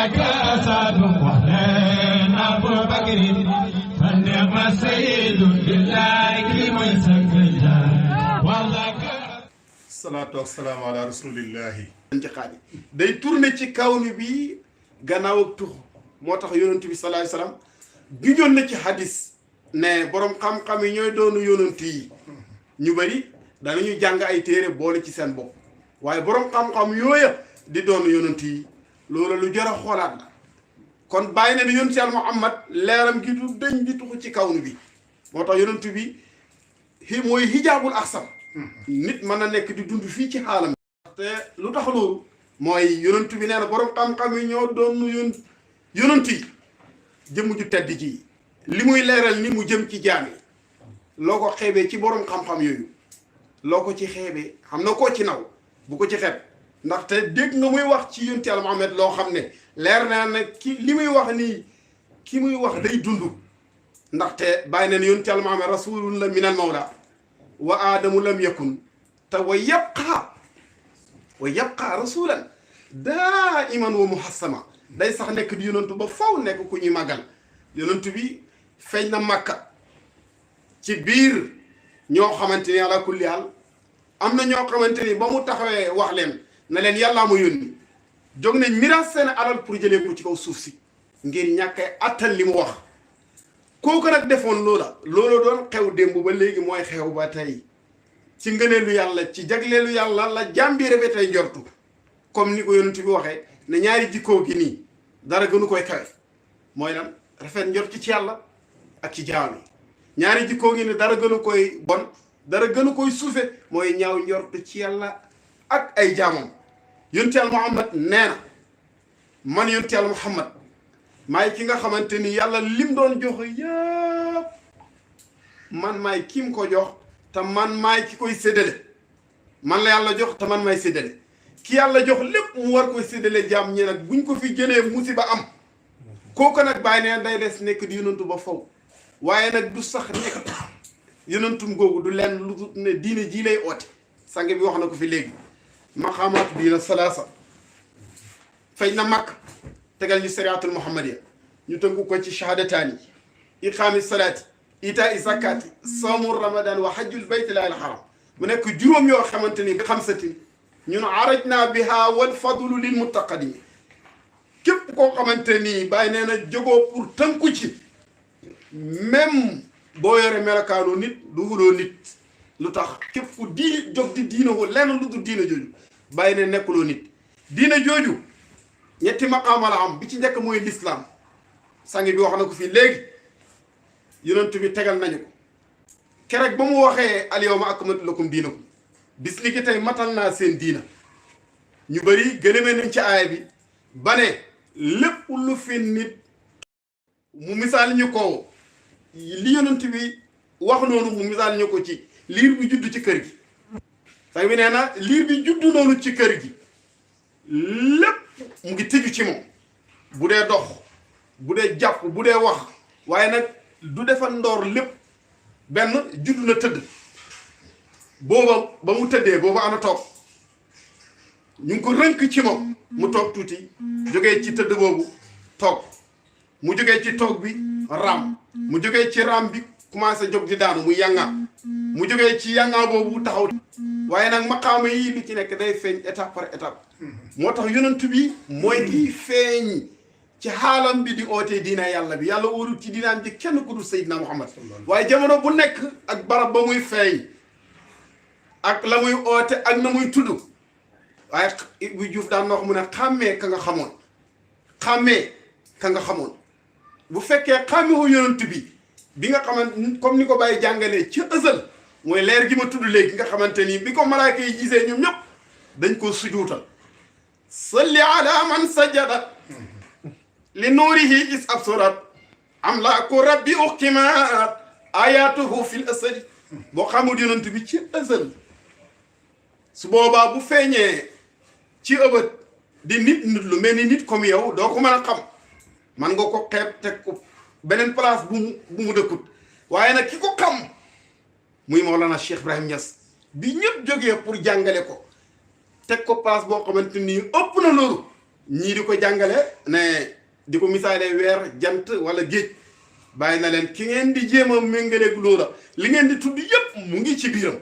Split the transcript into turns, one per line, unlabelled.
وذاك أسد وحنان أبو بكر فالنعم سيد لله كريم سكجان وذاك
salaatu wasalaamu ala rasulillahi ci xaadi day tourné ci kawni bi gannaaw ak tux moo tax yonent bi salaay salaam gijoon na ci hadis ne borom xam-xam yi ñooy doonu yonent yi ñu bëri danañu jàng ay téere boole ci seen bopp waaye borom xam-xam yooya di doonu yonent yi loolu lu jar a xoolaat la kon bàyyi ne ni yonent yàlla Muhammad leeram gi du dëñ di tuxu ci kawnu bi moo tax yonent bi mooy hijaabul axsam nit mën na nekk di dund fii ci xaalam te lu tax loolu mooy yonent bi nee na borom xam-xam yi ñoo doon yonent yi jëmm ju tedd ji li muy leeral ni mu jëm ci jaam yi loo ko xeebee ci borom xam-xam yooyu loo ko ci xeebee xam na koo ci naw bu ko ci xeeb ndaxte dégg nga muy wax ci yonent Yàlla Muhammad loo xam ne leer naa ne ki li muy wax nii ki muy wax day dund ndaxte bàyyi na ne yonent Yàlla Muhammad rasulun la minal mawla wa aadamu lam yakun te wa yabqa rasulan daa iman wa muhassama day sax nekk di yonantu ba faw nekk ku ñuy màggal yonantu bi feeñ na Makka ci biir ñoo xamante ni ala kulli haal am na ñoo xamante ni ba mu taxawee wax leen na leen yàllaa ma yónni jóg nañ miraas seen alal pour jëlee ko ci kaw suuf si ngir ñàkkee attal li mu wax kooku nag defoon loola doon xew démb ba léegi mooy xew ba tey ci ngëneelu yàlla ci jagleelu yàlla la jàmbi rafetee njortu comme ni ko yonent bi waxee ne ñaari jikkoo gi nii dara gënu koy kawe mooy lan rafet njortu ci yàlla ak ci jaam yi ñaari jikkoo gi ni dara gënu koy bon dara gënu koy suufe mooy ñaaw njortu ci yàlla ak ay jaamam yonent yàlla Muhammad nee na man yonent yàlla Muhammad maay ki nga xamante ni yàlla lim doon joxe yëpp man maay kim ko jox te man maay ki koy séddale man la yàlla jox te man maay séddale ki yàlla jox lépp mu war koy séddale jaam ñi nag buñ ko fi jëlee musiba am kooku nag bàyyi neen day des nekk di yonantu ba faw waaye nag du sax nekk yonantum googu du lenn lu ne diine jii lay oote sang bi wax na ko fi léegi maqaamaatu diina salaasa feeñ na Makka tegal ñu sariatul muhammadiya ñu tënku ko ci shahadataani iqaami salaati itaa zakaati sawmu ramadan wa hajjul baytillahi alharam mu nekk juróom yoo xamante ni bi xamsatin ñun araj naa biha wal fadlu lil muttaqadimi képp koo xamante ni bàyyi nee na jógoo pour tënku ci même boo yore melokaanu nit du wuloo nit lu tax képp ku jóg di diina ko lenn lu dul diina jooju bàyyi ne nekkuloo nit diina jooju ñetti maqaama la am bi ci njëkk mooy lislaam sangi bi wax na ko fii léegi yonent bi tegal nañu ko keroog ba mu waxee al yawma akmaltu lakum diinakum bis li ki tey matal naa seen diina ñu bëri gëname nañ ci aaya bi ba ne lépp lu fi nit mu misaal ñu ko li yonent bi wax noonu mu misaal ñu ko ci liir bi judd ci kër gi sangi bi nee na liir bi judd noonu ci kër gi lépp mu ngi tëju ci moom bu dee dox bu dee jàpp bu dee wax waaye nag du defal ndoor lépp benn judd na tëdd booba ba mu tëddee booba ana toog ñu ngi ko rënk ci moom mu toog tuuti jógee ci tëdd boobu toog mu jógee ci toog bi raam mu jógee ci raam bi commencé jóg di daanu muy yàngaa mu jógee ci yàngaa boobu taxaw waaye nag maqaama yi li ci nekk day feeñ étape par étape moo tax yonent bi mooy kiy feeñ ci xaalam bi di ootee diina yàlla bi yàlla óorul ci diinaam ji kenn ku dul Seydina Muhammad waaye jamono bu nekk ak barab ba muy feeñ ak la muy oote ak na muy tudd waaye bu Juuf daan wax mu ne xàmmee ka nga xamoon xàmmee ka nga xamoon bu fekkee xàmmewu yonent bi nga xamante comme ni ko bàyyi jàngalee ci ësal mooy leer gi ma tudd léegi nga xamante ni bi ko malaaka yi gisee ñoom ñëpp dañ ko sujuutal salli ala man sajada li nuurihi is absurat am laa ko rabbi uqimat ayatuhu fil asali boo xamul yonent bi ci ësal su boobaa bu feeñee ci ëbët di nit lu mel ni nit comme yow doo ko mën a xam man nga ko xeeb teg ko beneen place bu mu dëkkut waaye nag ki ko xam muy Mawlana Cheikh Ibrahim Niass bi ñëpp jógee pour jàngale ko teg ko place boo xamante ni ëpp na loolu ñii di ko jàngale ne di ko misaale weer jant wala géej bàyyi na leen ki ngeen di jéem a méngaleeg loola li ngeen di tudd yépp mu ngi ci biiram